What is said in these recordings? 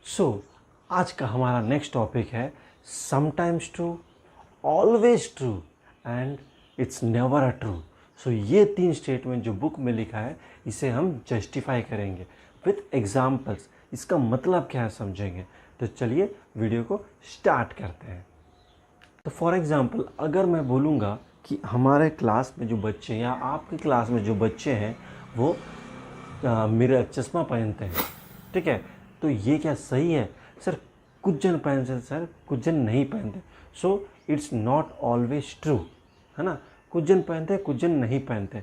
सो आज का हमारा नेक्स्ट टॉपिक है sometimes true, always true and it's never a true. So ये तीन स्टेटमेंट जो बुक में लिखा है इसे हम जस्टिफाई करेंगे विथ एग्जाम्पल्स। इसका मतलब क्या है समझेंगे। तो चलिए वीडियो को स्टार्ट करते हैं। तो फॉर एग्ज़ाम्पल अगर मैं बोलूँगा कि हमारे क्लास में जो बच्चे या आपके क्लास में जो बच्चे हैं वो मेरा चश्मा पहनते हैं, ठीक है, तो ये क्या सही है? सर कुछ जन पहनते हैं, सर कुछ जन नहीं पहनते। So it's not always true, है ना। कुछ जन पहनते हैं, कुछ जन नहीं पहनते।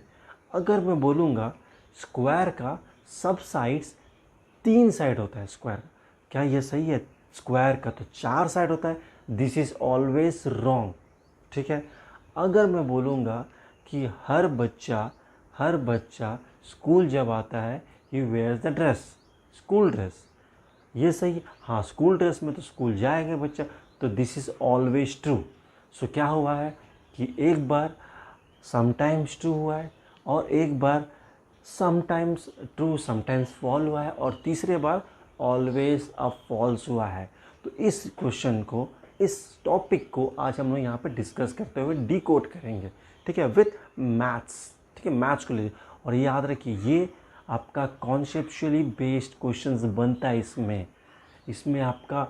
अगर मैं बोलूँगा स्क्वायर का सब साइड्स 3 साइड होता है स्क्वायर, क्या ये सही है? स्क्वायर का तो 4 साइड होता है। दिस इज़ ऑलवेज रॉन्ग, ठीक है। अगर मैं बोलूँगा कि हर बच्चा स्कूल जब आता है he wears the dress, school dress, ये सही है। हाँ, स्कूल ड्रेस में तो स्कूल जाएगा बच्चा, तो दिस इज़ ऑलवेज ट्रू। सो क्या हुआ है कि एक बार समटाइम्स ट्रू हुआ है और एक बार समटाइम्स ट्रू समटाइम्स फॉल हुआ है और तीसरे बार ऑलवेज अ फॉल्स हुआ है। तो इस क्वेश्चन को, इस टॉपिक को आज हम लोग यहाँ पे डिस्कस करते हुए डिकोड करेंगे, ठीक है, विथ मैथ्स, ठीक है। मैथ्स को ले और ये याद रखिए ये आपका कॉन्सेप्चुअली बेस्ड क्वेश्चंस बनता है। इसमें आपका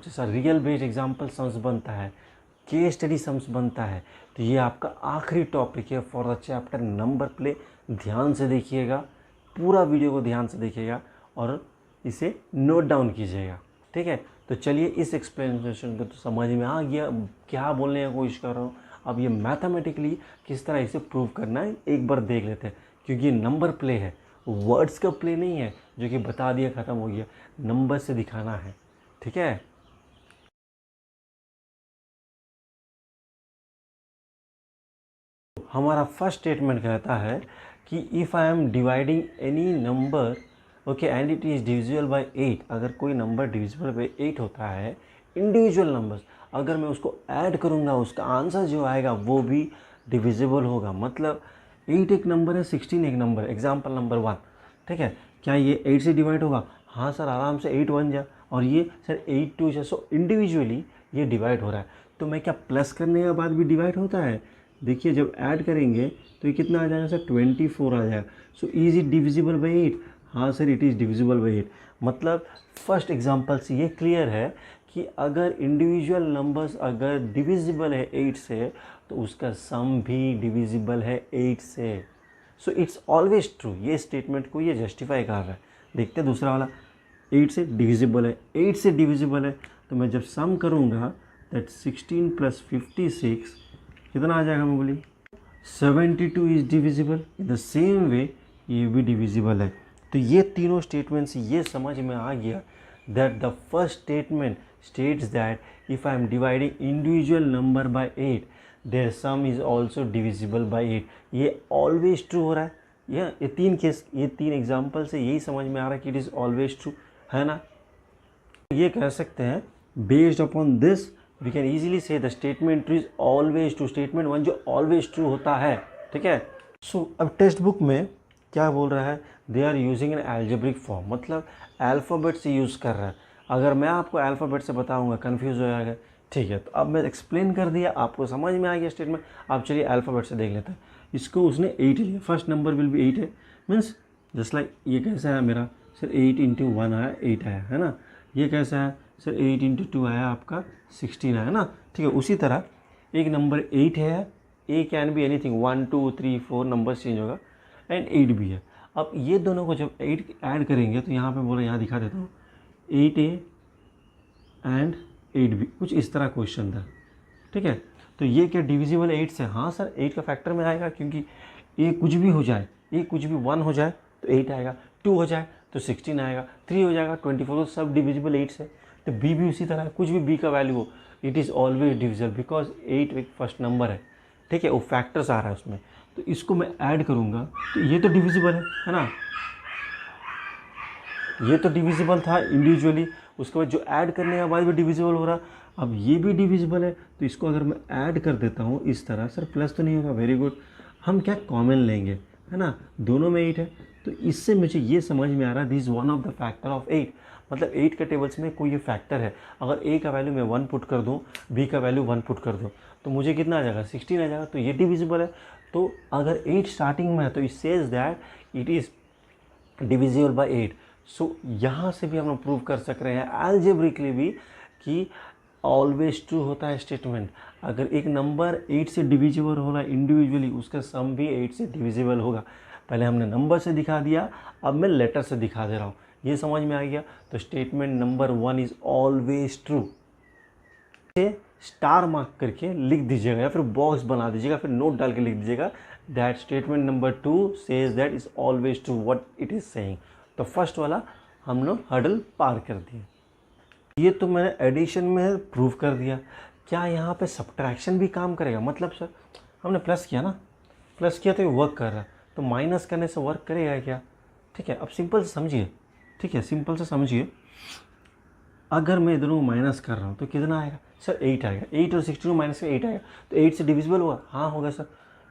जैसा रियल बेस्ड एग्जांपल सम्स बनता है, केस स्टडी सम्स बनता है। तो ये आपका आखिरी टॉपिक है for the chapter number play. ध्यान से देखिएगा, पूरा वीडियो को ध्यान से देखिएगा और इसे नोट डाउन कीजिएगा, ठीक है। तो चलिए इस एक्सप्लेनेशन को तो समझ में आ गया क्या बोलने की कोशिश कर रहा हूँ। अब ये मैथमेटिकली किस तरह इसे प्रूव करना है एक बार देख लेते हैं, क्योंकि ये नंबर प्ले है, वर्ड्स का प्ले नहीं है जो कि बता दिया ख़त्म हो गया। नंबर से दिखाना है, ठीक है। हमारा फर्स्ट स्टेटमेंट कहता है कि if I am dividing any number okay and it is divisible by 8, अगर कोई नंबर डिविजिबल बाय 8 होता है, इंडिविजुअल नंबर्स, अगर मैं उसको ऐड करूँगा उसका आंसर जो आएगा वो भी डिविजिबल होगा। मतलब 8 एक नंबर है, 16 एक नंबर है। एग्जाम्पल नंबर 1, ठीक है, क्या ये 8 से डिवाइड होगा? हाँ सर, आराम से 8 बन जाए। और ये सर 8 2 है। सो इंडिविजुअली ये डिवाइड हो रहा है। तो मैं क्या प्लस करने के बाद भी डिवाइड होता है? देखिए जब ऐड करेंगे तो ये कितना आ जाएगा सर? 24 आ जाएगा। So is it divisible by 8? हाँ sir, it is divisible by 8। मतलब फर्स्ट एग्जांपल से ये क्लियर है कि अगर इंडिविजुअल नंबर्स अगर डिविजिबल है 8 से तो उसका सम भी डिविजिबल है 8 से। So it's always true. ये स्टेटमेंट को ये जस्टिफाई कर रहा है। देखते हैं दूसरा वाला, 8 से डिविजिबल है, 8 से डिविजिबल है। तो मैं जब सम करूँगा दैट 16 + 56 कितना आ जाएगा? मैं बोली 72 is divisible. In the same way ये भी डिविजिबल है। तो ये तीनों स्टेटमेंट से ये समझ में आ गया that the first statement states that if I am dividing individual number by 8 there sum is also divisible by 8। ये ऑलवेज ट्रू हो रहा है। ये तीन केस, ये तीन एग्जाम्पल से यही समझ में आ रहा है कि इट इज़ ऑलवेज ट्रू, है ना। ये कह सकते हैं based upon this we can easily say the statement true is always true. Statement 1 जो ऑलवेज ट्रू होता है, ठीक है। सो अब टेक्स्ट बुक में क्या बोल रहा है? They are using an algebraic form, मतलब अल्फ़ाबेट से यूज़ कर रहा है। अगर मैं आपको अल्फ़ाबेट से बताऊंगा कन्फ्यूज़ हो जाएगा, ठीक है। तो अब मैं एक्सप्लेन कर दिया, आपको समझ में आ गया स्टेटमेंट। आप चलिए अल्फ़ाबेट से देख लेते हैं। इसको उसने 8 लिया, फर्स्ट नंबर विल बी 8 है, मीन्स जस्ट लाइक ये कैसा है मेरा सर 8 × 1 आया 8 आया, है ना। ये कैसा है सर 8 × 2 आया आपका 16 आया ना, ठीक है। उसी तरह एक नंबर 8 है, A can be anything, 1 2 3 4 number change होगा एंड 8 भी है। अब ये दोनों को जब 8 ऐड करेंगे तो यहाँ पे बोले, यहाँ दिखा देता हूँ 8A एंड 8B, कुछ इस तरह क्वेश्चन था, ठीक है। तो ये क्या डिविजिबल 8 से? हाँ सर 8 का फैक्टर में आएगा, क्योंकि ए कुछ भी हो जाए, ए कुछ भी 1 हो जाए तो 8 आएगा, 2 हो जाए तो 16 आएगा, 3 हो जाएगा 24, तो सब डिविजिबल 8 से। तो बी भी उसी तरह है, कुछ भी बी का वैल्यू हो it is always divisible because 8 एक फर्स्ट नंबर है, ठीक है। वो फैक्टर्स आ रहा है उसमें, तो इसको मैं ऐड करूँगा तो ये तो डिविजिबल है ना। ये तो डिविजिबल था इंडिविजुअली, उसके बाद जो ऐड करने के बाद भी डिविजिबल हो रहा। अब ये भी डिविजिबल है, तो इसको अगर मैं ऐड कर देता हूँ इस तरह, सर प्लस तो नहीं होगा, वेरी गुड। हम क्या कॉमन लेंगे, है ना, दोनों में 8 है। तो इससे मुझे ये समझ में आ रहा है this one of the factor of 8। मतलब 8 के टेबल्स में कोई ये फैक्टर है, अगर a का वैल्यू मैं 1 पुट कर दूँ, b का वैल्यू 1 पुट कर दूँ, तो मुझे कितना आ जाएगा 16 आ जाएगा, तो ये डिविजिबल है। तो अगर 8 स्टार्टिंग में है तो it says that it is divisible by 8। सो यहाँ से भी हम लोग प्रूव कर सक रहे हैं अलजेब्रिकली भी कि ऑलवेज ट्रू होता है स्टेटमेंट। अगर एक नंबर 8 से डिविजिबल हो रहा है इंडिविजुअली, उसका सम भी 8 से डिविजिबल होगा। पहले हमने नंबर से दिखा दिया, अब मैं लेटर से दिखा दे रहा हूँ, ये समझ में आ गया। तो statement number 1 is always true. Star mark करके लिख दीजिएगा या फिर बॉक्स बना दीजिएगा, फिर नोट डाल के लिख दीजिएगा that statement number 2 says that is always true what it is saying. तो फर्स्ट वाला हम लोग हर्डल पार कर दिए। ये तो मैंने एडिशन में प्रूव कर दिया। क्या यहाँ पे सब्ट्रैक्शन भी काम करेगा? मतलब सर हमने प्लस किया ना, प्लस किया तो ये वर्क कर रहा है, तो माइनस करने से वर्क करेगा क्या? ठीक है, अब सिंपल से समझिए। ठीक है, सिंपल से समझिए। अगर मैं दोनों माइनस कर रहा हूँ तो कितना आएगा सर? 8 आएगा। 8 और 62 माइनस में 8 आएगा, तो 8 से डिविजिबल होगा? हाँ होगा सर।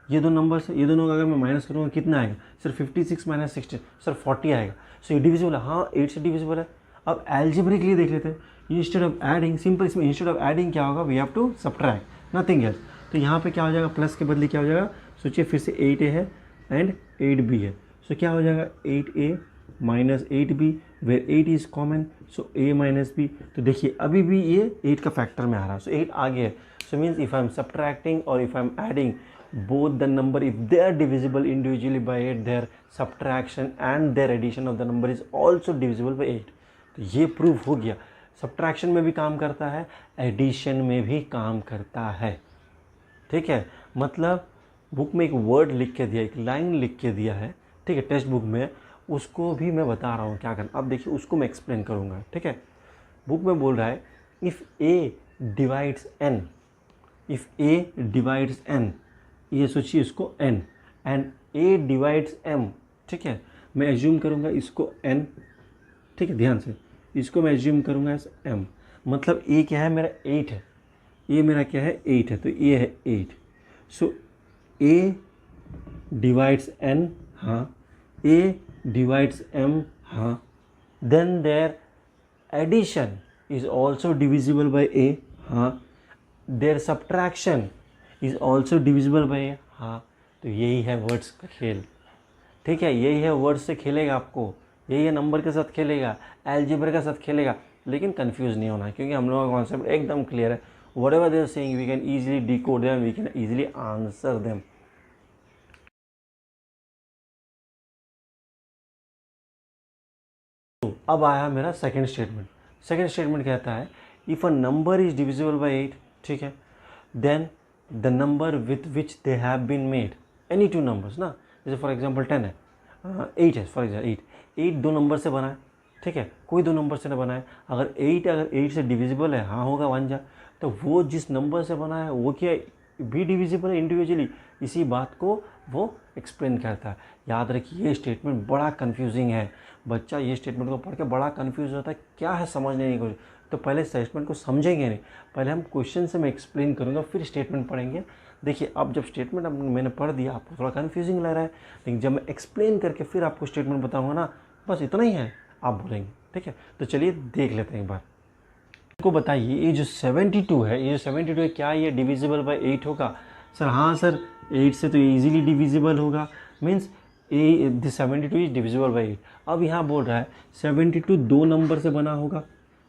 ये दो नंबर से ये दोनों का अगर मैं माइनस करूँगा कितना आएगा सर? 56 माइनस 16 सर 40 आएगा। सो ये डिविजिबल है? हाँ 8 से डिविजिबल है। अब एल्जेब्रिकली देख लेते हैं। इंस्टेड ऑफ एडिंग, सिंपल इसमें इंस्टेड ऑफ एडिंग क्या होगा? We have to subtract, nothing else. तो यहाँ पे क्या हो जाएगा? प्लस के बदले क्या हो जाएगा? सोचिए फिर से 8a है एंड 8b है। सो क्या हो जाएगा? 8a minus 8b where 8 is common, so a minus b। तो देखिए अभी भी ये 8 का फैक्टर में आ रहा है, सो 8 आगे है। So means if I am subtracting और if I am adding both the number, if they are divisible individually by 8, their subtraction and their addition of the number is also divisible by 8। तो ये proof हो गया। Subtraction में भी काम करता है, एडिशन में भी काम करता है। ठीक है, मतलब बुक में एक वर्ड लिख के दिया, एक लाइन लिख के दिया है, ठीक है, टेक्स्ट बुक में, उसको भी मैं बता रहा हूँ क्या करना। अब देखिए उसको मैं एक्सप्लेन करूँगा। ठीक है, बुक में बोल रहा है if A divides N, if A divides N, ये सोचिए इसको n and a divides m। ठीक है, मैं एज्यूम करूँगा इसको n, ठीक है, ध्यान से, इसको मैं एज्यूम करूँगा एस m। मतलब a क्या है? मेरा 8 है। a मेरा क्या है? 8 है, तो a है 8। सो a डिवाइड्स n, हाँ, a डिवाइड्स m, हाँ, then there addition is also divisible by a, हाँ, there subtraction is also divisible by, हाँ। तो यही है वर्ड्स का खेल। ठीक है, यही है वर्ड्स से खेलेगा आपको, यही है नंबर के साथ खेलेगा, एल्जेब्रा के साथ खेलेगा। लेकिन कंफ्यूज नहीं होना, क्योंकि हम लोगों का कॉन्सेप्ट एकदम क्लियर है। Whatever they are saying we can easily decode them, we can easily answer them. तो अब आया मेरा सेकेंड स्टेटमेंट। सेकेंड स्टेटमेंट कहता है if a number is divisible by 8, ठीक है, then the number with which they have been made, any two numbers ना, जैसे फॉर एग्जांपल 10 है, 8 है, फॉर एग्जाम्पल 8 दो नंबर से बना है। ठीक है, कोई दो नंबर से ना बना है। अगर 8 से डिविजिबल है, हाँ होगा 1 जा, तो वो जिस नंबर से बना है वो क्या भी डिविजिबल है इंडिविजुअली, इसी बात को वो एक्सप्लेन करता है। याद रखिए ये स्टेटमेंट बड़ा कन्फ्यूजिंग है। बच्चा ये स्टेटमेंट को पढ़ के बड़ा कन्फ्यूज होता है, क्या है समझने की कोशिश। तो पहले स्टेटमेंट को समझेंगे नहीं, पहले हम क्वेश्चन से मैं एक्सप्लेन करूँगा, फिर स्टेटमेंट पढ़ेंगे। देखिए अब जब स्टेटमेंट अब मैंने पढ़ दिया, आपको थोड़ा कन्फ्यूजिंग लग रहा है, लेकिन जब मैं एक्सप्लेन करके फिर आपको स्टेटमेंट बताऊँगा ना, बस इतना ही है, आप बोलेंगे। ठीक है, तो चलिए देख लेते हैं एक बार। को बताइए ये जो 72 है, ये जो 72 है, क्या ये डिविजिबल बाय 8 होगा? सर हाँ सर, 8 से तो इजीली डिविजिबल होगा, means this 72 is divisible by 8। अब यहाँ बोल रहा है 72 दो नंबर से बना होगा।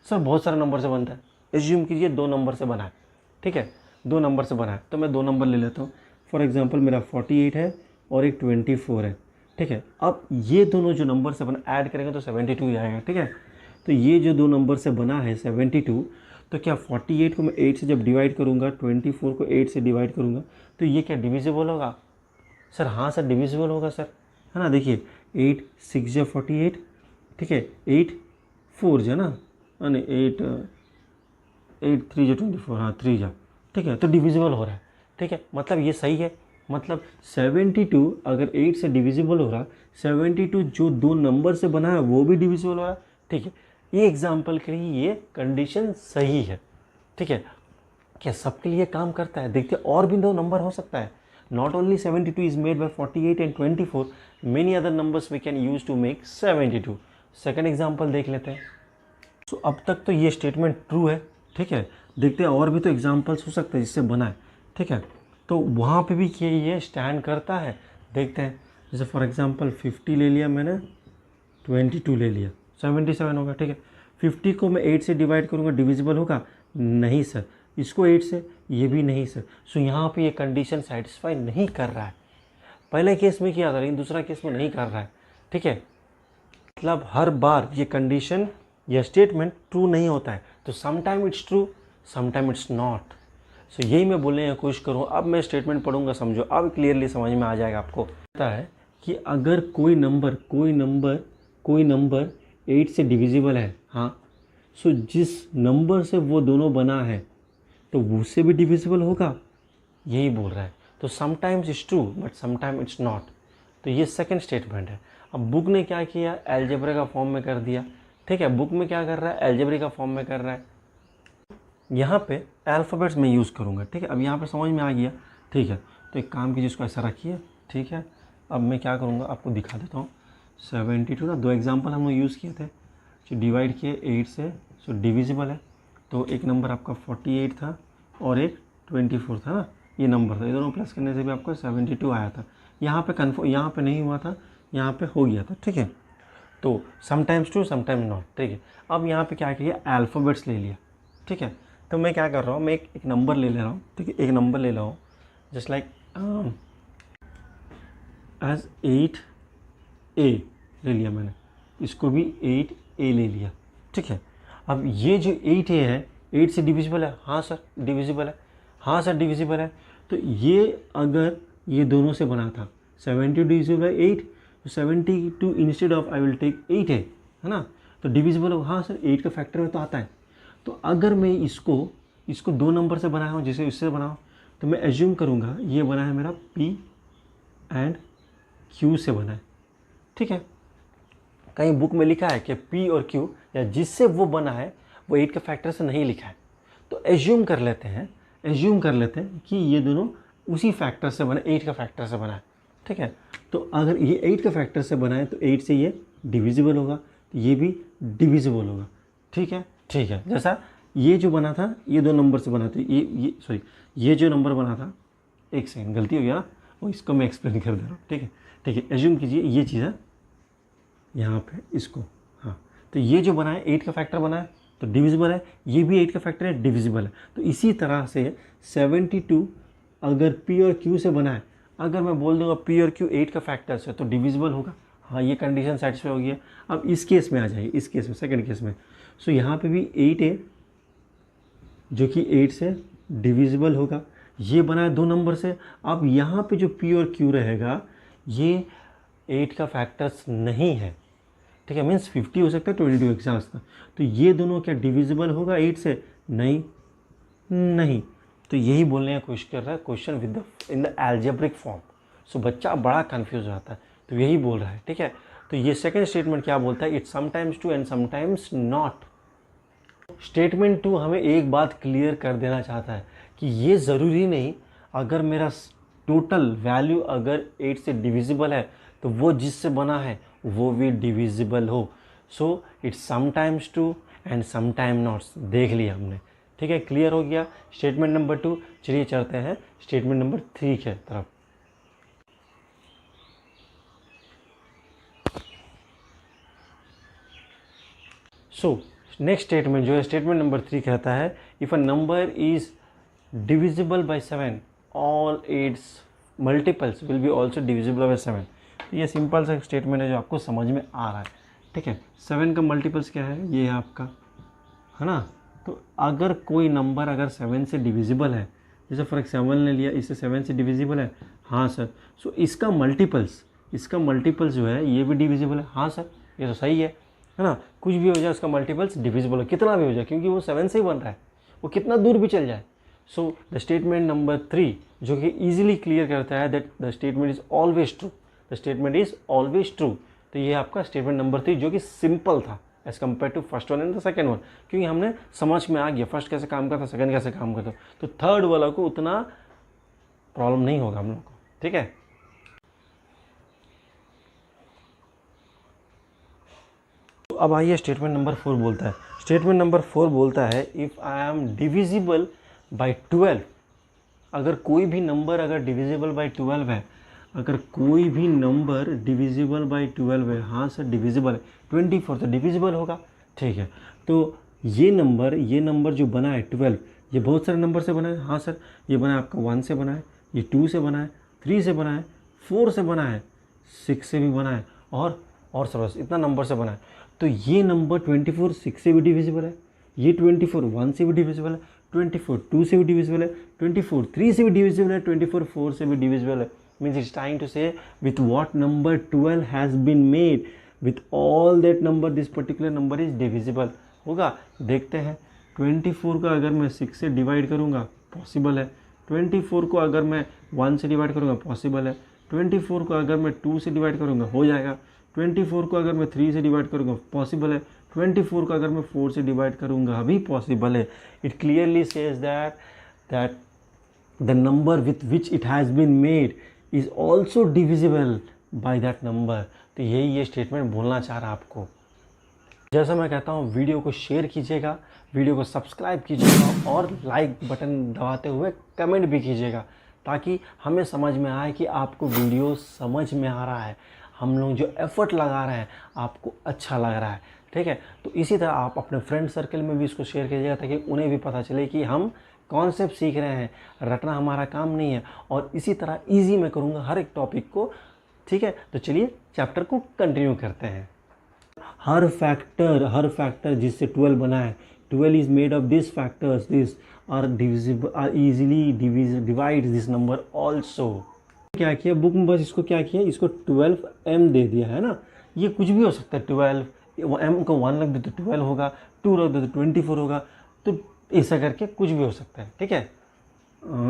सर बहुत सारे नंबर से बनता है, एज्यूम कीजिए 2 नंबर से बना है। ठीक है, 2 नंबर से बना है, तो मैं 2 नंबर ले लेता हूँ। फॉर एग्जांपल मेरा 48 है और एक 24 है। ठीक है, अब ये दोनों जो नंबर से बना ऐड करेंगे तो 72 ही आएगा। ठीक है, तो ये जो 2 नंबर से बना है 72, तो क्या 48 को मैं 8 से जब डिवाइड करूँगा, 24 को 8 से डिवाइड करूँगा, तो ये क्या डिविजिबल होगा? सर हाँ सर डिविजिबल होगा सर, है ना। देखिए 8 6 जा 48, ठीक है, 8 4 जा ना, नहीं 8 3 जा 24, हाँ 3 जा, ठीक है, तो डिविजिबल हो रहा है। ठीक है, मतलब ये सही है। मतलब 72 अगर 8 से डिविजिबल हो रहा, 72 जो 2 नंबर से बना है वो भी डिविजिबल हो रहा है। ठीक है, ये एग्जाम्पल के लिए ये कंडीशन सही है। ठीक है, क्या सबके लिए काम करता है? देखते और भी 2 नंबर हो सकता है। Not only 72 is made by 48 and 24, many other numbers we can use to make 72। Second example देख लेते हैं। तो अब तक तो ये स्टेटमेंट ट्रू है, ठीक है। देखते हैं और भी तो एग्जांपल्स हो सकते हैं जिससे बना है, ठीक है। तो वहाँ पे भी क्या ये स्टैंड करता है, देखते हैं। जैसे फॉर एग्जांपल 50 ले लिया मैंने, 22 ले लिया, 77 होगा, ठीक है। 50 को मैं 8 से डिवाइड करूँगा, डिविजिबल होगा? नहीं सर। इसको 8 से, ये भी नहीं सर। सो यहाँ पे ये कंडीशन सेटिस्फाई नहीं कर रहा है। पहले केस में किया था लेकिन दूसरा केस में नहीं कर रहा है, ठीक है। मतलब हर बार ये कंडीशन या स्टेटमेंट ट्रू नहीं होता है। तो sometime it's true, sometime it's not. So यही मैं बोलने की कोशिश करूँ। अब मैं स्टेटमेंट पढ़ूंगा, समझो, अब क्लियरली समझ में आ जाएगा आपको। पता है कि अगर कोई नंबर 8 से डिविजिबल है, हाँ, सो जिस नंबर से वो दोनों बना है तो उससे भी डिविजिबल होगा, यही बोल रहा है। तो sometimes it's true but sometime it's not. तो ये सेकंड स्टेटमेंट है। अब बुक ने क्या किया, अलजेब्रा का फॉर्म में कर दिया, ठीक है। बुक में क्या कर रहा है, अलजेब्रा का फॉर्म में कर रहा है। यहाँ पे अल्फ़ाबेट्स में यूज़ करूँगा, ठीक है। अब यहाँ पे समझ में आ गया, ठीक है। तो एक काम कीजिए, इसको ऐसा रखिए, ठीक है। अब मैं क्या करूँगा, आपको दिखा देता हूँ। 72 ना, दो एग्जाम्पल हम लोग यूज़ किए थे, जो डिवाइड किए 8 से, सो डिविजिबल है। तो एक नंबर आपका 48 था और एक 24 था ना, ये नंबर था। ये दोनों प्लस करने से भी आपको 72 आया था। यहाँ पे कन्फर्म, यहाँ पे नहीं हुआ था, यहाँ पे हो गया था, ठीक है। तो समटाइम्स ट्रू समटाइम्स नॉट, ठीक है। अब यहाँ पे क्या किया, अल्फ़ाबेट्स ले लिया, ठीक है। तो मैं क्या कर रहा हूँ, मैं एक नंबर ले ले रहा हूँ, ठीक है। एक नंबर ले रहा हूँ, जस्ट लाइक एज 8A ले लिया मैंने, इसको भी 8A ले लिया, ठीक है। अब ये जो 8A है, 8 से डिविजिबल है? हाँ सर डिविजिबल है, हाँ सर डिविजिबल है। तो ये अगर ये दोनों से बना था, 72 डिविजिबल बाई 8, तो 72 instead of I will take 8 है ना, तो डिविजिबल हो। हाँ सर 8 का फैक्टर में तो आता है। तो अगर मैं इसको दो नंबर से बनाया हूँ, जैसे इससे बनाऊँ, तो मैं एज्यूम करूँगा ये बना है मेरा P एंड Q से बना है, ठीक है। कहीं बुक में लिखा है कि P और Q या जिससे वो बना है वो 8 के फैक्टर से नहीं लिखा है। तो एज्यूम कर लेते हैं कि ये दोनों उसी फैक्टर से बना, 8 का फैक्टर से बना है, ठीक है। तो अगर ये 8 का फैक्टर से बना है तो 8 से ये डिविजिबल होगा, तो ये भी डिविजिबल होगा, ठीक है। जैसा ये जो बना था, ये दो नंबर से बना था, ये जो नंबर बना था, एक सेकंड गलती हो गया ना, वो इसको मैं एक्सप्लेन कर दे रहा हूँ, ठीक है। एज्यूम कीजिए ये चीज़ है यहाँ पे, इसको, हाँ। तो ये जो बना है 8 का फैक्टर बना है तो डिविजिबल है, ये भी 8 का फैक्टर है, डिविजिबल है। तो इसी तरह से 72 अगर P और Q से बना है, अगर मैं बोल दूंगा P और Q 8 का फैक्टर से, तो डिविजिबल होगा। हाँ, ये कंडीशन सेटिस्फाई हो गई है। अब इस केस में आ जाइए, इस केस में, सेकंड केस में। सो यहाँ पे भी 8 है जो कि 8 से डिविजिबल होगा। ये बना है दो नंबर से। अब यहाँ पे जो P और Q रहेगा, ये 8 का फैक्टर्स नहीं है, ठीक है। मीन्स 50 हो सकता है, 22 एग्जाम्स का। तो ये दोनों क्या डिविजिबल होगा 8 से? नहीं। तो यही बोलने की कोशिश कर रहा है question within the algebraic form. So बच्चा बड़ा कंफ्यूज हो जाता है, तो यही बोल रहा है, ठीक है। तो ये सेकंड स्टेटमेंट क्या बोलता है, it's sometimes true and sometimes not. Statement 2 हमें एक बात क्लियर कर देना चाहता है कि ये ज़रूरी नहीं अगर मेरा टोटल वैल्यू अगर 8 से डिविजिबल है तो वो जिससे बना है वो भी डिविजिबल हो। So it's sometimes true and sometime not. देख लिया हमने, ठीक है, क्लियर हो गया स्टेटमेंट नंबर 2। चलिए चलते हैं स्टेटमेंट नंबर 3 के तरफ। सो नेक्स्ट स्टेटमेंट जो है, स्टेटमेंट नंबर 3 कहता है if a number is divisible by 7 all it's multiples will be also divisible bye 7। तो ये सिंपल सा स्टेटमेंट है जो आपको समझ में आ रहा है, ठीक है। 7 का मल्टीपल्स क्या है, ये है आपका, है ना। तो अगर कोई नंबर अगर 7 से डिविजिबल है, जैसे फॉर एग्जाम्पल ने लिया इससे 7 से डिविजिबल है, हाँ सर। सो इसका मल्टीपल्स जो है ये भी डिविजिबल है, हाँ सर, ये तो सही है ना। कुछ भी हो जाए उसका मल्टीपल्स डिविजिबल हो, कितना भी हो जाए, क्योंकि वो 7 से ही बन रहा है, वो कितना दूर भी चल जाए। सो द स्टेटमेंट नंबर 3 जो कि ईजिली क्लियर करता है that the statement is always true, the statement is always true. तो ये आपका स्टेटमेंट नंबर 3 जो कि सिंपल था as compare to first one and the second one, क्योंकि हमने समझ में आ गया फर्स्ट कैसे काम करता, सेकंड कैसे काम करता। तो थर्ड वाला को उतना प्रॉब्लम नहीं होगा हम लोग को, ठीक है। तो अब आइए स्टेटमेंट नंबर 4 बोलता है। स्टेटमेंट नंबर 4 बोलता है if I M divisible by 12, अगर कोई भी नंबर अगर डिविजिबल बाई 12 है, अगर कोई भी नंबर डिविजिबल बाई 12 है, हाँ सर डिविजिबल है, 24 तो डिविजिबल होगा, ठीक है। तो ये नंबर जो बना है 12, ये बहुत सारे नंबर से बना है, हाँ सर ये बना है आपका 1 से बना है, ये 2 से बना है, 3 से बना है, 4 से बना है, 6 से भी बना है और सर बस इतना नंबर से बना है। तो ये नंबर 24 6 से भी डिविजिबल है, ये 24 1 से भी डिविजिबल है, 24 2 से भी डिविजिबल है, 24 3 से भी डिविजिबल है, 24 4 से भी डिविजिबल है। Means it's trying to say with what number 12 has been made, with all that number this particular number is divisible होगा। देखते हैं 24 का अगर मैं 6 से डिवाइड करूँगा पॉसिबल है, 24 को अगर मैं 1 से डिवाइड करूँगा पॉसिबल है, 24 को अगर मैं 2 से डिवाइड करूँगा हो जाएगा, 24 को अगर मैं 3 से डिवाइड करूँगा पॉसिबल है, 24 को अगर मैं 4 से डिवाइड करूँगा भी पॉसिबल है। It clearly says that the number with which it has been made is also divisible by that number. तो यही ये स्टेटमेंट बोलना चाह रहा है आपको। जैसा मैं कहता हूँ वीडियो को शेयर कीजिएगा, वीडियो को सब्सक्राइब कीजिएगा और लाइक बटन दबाते हुए कमेंट भी कीजिएगा, ताकि हमें समझ में आए कि आपको वीडियो समझ में आ रहा है, हम लोग जो एफर्ट लगा रहे हैं आपको अच्छा लग रहा है, ठीक है। तो इसी तरह आप अपने फ्रेंड सर्कल में भी इसको शेयर कीजिएगा, ताकि उन्हें भी पता चले कि हम कॉन्सेप्ट सीख रहे हैं, रटना हमारा काम नहीं है। और इसी तरह ईजी मैं करूँगा हर एक टॉपिक को, ठीक है। तो चलिए चैप्टर को कंटिन्यू करते हैं। हर फैक्टर जिससे 12 बना है, 12 is made of this factors, this are divisible, are easily divide this number also. क्या किया बुक में, बस इसको क्या किया, इसको 12m दे दिया है ना। ये कुछ भी हो सकता है, 12 m को 1 रख दे तो 12 होगा, 2 रख दे तो 24 होगा, तो ऐसा करके कुछ भी हो सकता है, ठीक है।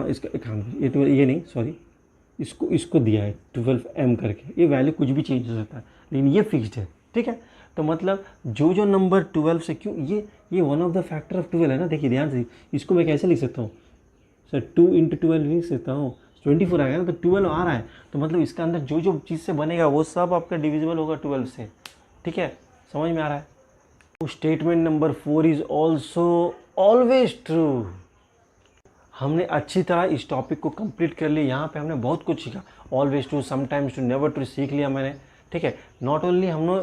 इसका एक ये नहीं सॉरी, इसको दिया है 12m करके, ये वैल्यू कुछ भी चेंज हो सकता है, लेकिन ये फिक्स्ड है, ठीक है। तो मतलब जो नंबर 12 से, क्यों ये one of the factor of 12 है ना। देखिए ध्यान से, इसको मैं कैसे लिख सकता हूँ सर, 2 × 12 लिख सकता हूँ, 24 आएगा ना, तो 12 आ रहा है, तो मतलब इसका अंदर जो चीज़ से बनेगा वो सब आपका डिविजिबल होगा 12 से, ठीक है। समझ में आ रहा है। तो statement number 4 is also always true. हमने अच्छी तरह इस टॉपिक को कंप्लीट कर लिया। यहाँ पे हमने बहुत कुछ सीखा, always true, sometimes true, never true सीख लिया मैंने, ठीक है। नॉट ओनली हमने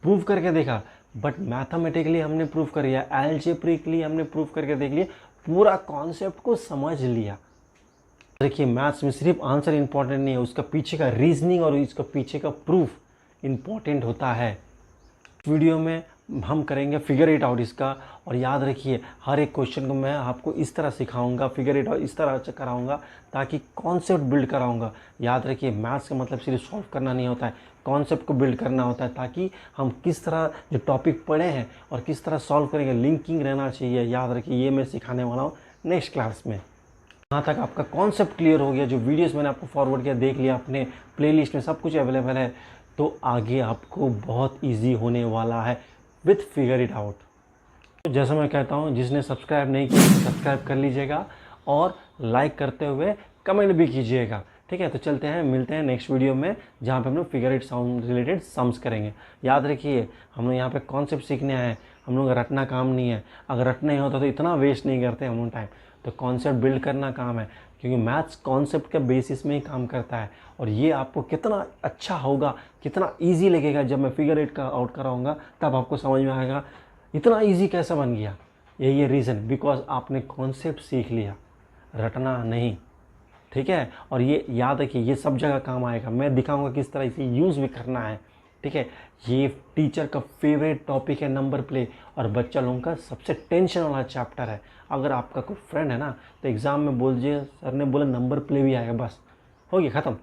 प्रूव करके देखा, बट मैथमेटिकली हमने प्रूव कर लिया, एल्जेब्रिकली हमने प्रूव करके देख लिया, पूरा कॉन्सेप्ट को समझ लिया। देखिए मैथ्स में सिर्फ आंसर इंपॉर्टेंट नहीं है, उसका पीछे का रीजनिंग और इसका पीछे का प्रूफ इंपॉर्टेंट होता है। वीडियो में हम करेंगे फिगर इट आउट इसका, और याद रखिए हर एक क्वेश्चन को मैं आपको इस तरह सिखाऊंगा, फिगर इट आउट इस तरह कराऊंगा, ताकि कॉन्सेप्ट बिल्ड कराऊंगा। याद रखिए मैथ्स का मतलब सिर्फ सॉल्व करना नहीं होता है, कॉन्सेप्ट को बिल्ड करना होता है, ताकि हम किस तरह जो टॉपिक पढ़े हैं और किस तरह सॉल्व करेंगे, लिंकिंग रहना चाहिए। याद रखिए ये मैं सिखाने वाला हूँ नेक्स्ट क्लास में। यहाँ तक आपका कॉन्सेप्ट क्लियर हो गया, जो वीडियोस मैंने आपको फॉरवर्ड किया देख लिया, अपने प्लेलिस्ट में सब कुछ अवेलेबल है, तो आगे आपको बहुत इजी होने वाला है विथ फिगर इट आउट। तो जैसा मैं कहता हूँ, जिसने सब्सक्राइब नहीं किया सब्सक्राइब कर लीजिएगा और लाइक करते हुए कमेंट भी कीजिएगा, ठीक है। तो चलते हैं, मिलते हैं नेक्स्ट वीडियो में, जहाँ पे हम लोग figure it sound related sums करेंगे। याद रखिए हम लोग यहाँ पे कॉन्सेप्ट सीखने आए हैं, हम लोग रटना काम नहीं है। अगर रटना ही होता तो इतना वेस्ट नहीं करते हम लोग टाइम, तो कॉन्सेप्ट बिल्ड करना काम है, क्योंकि मैथ्स कॉन्सेप्ट के बेसिस में ही काम करता है। और ये आपको कितना अच्छा होगा, कितना इजी लगेगा जब मैं फिगर इट का आउट कराऊंगा, तब आपको समझ में आएगा इतना इजी कैसे बन गया। यही है रीज़न, बिकॉज आपने कॉन्सेप्ट सीख लिया, रटना नहीं, ठीक है। और ये याद रखिए ये सब जगह काम आएगा, मैं दिखाऊंगा किस तरह इसे यूज़ भी करना है, ठीक है। ये टीचर का फेवरेट टॉपिक है नंबर प्ले, और बच्चा लोगों का सबसे टेंशन वाला चैप्टर है। अगर आपका कोई फ्रेंड है ना, तो एग्ज़ाम में बोल दीजिए सर ने बोला नंबर प्ले भी आएगा, बस हो गया ख़त्म,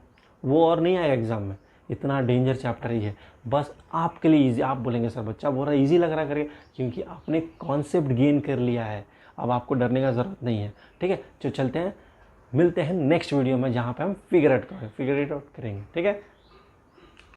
वो और नहीं आएगा एग्ज़ाम में। इतना डेंजर चैप्टर ही है, बस आपके लिए ईजी। आप बोलेंगे सर बच्चा बोल रहा है ईजी लग रहा है करके, क्योंकि आपने कॉन्सेप्ट गेन कर लिया है, अब आपको डरने का ज़रूरत नहीं है, ठीक है। तो चलते हैं, मिलते हैं नेक्स्ट वीडियो में, जहाँ पे हम फिगर इट आउट करेंगे, ठीक है।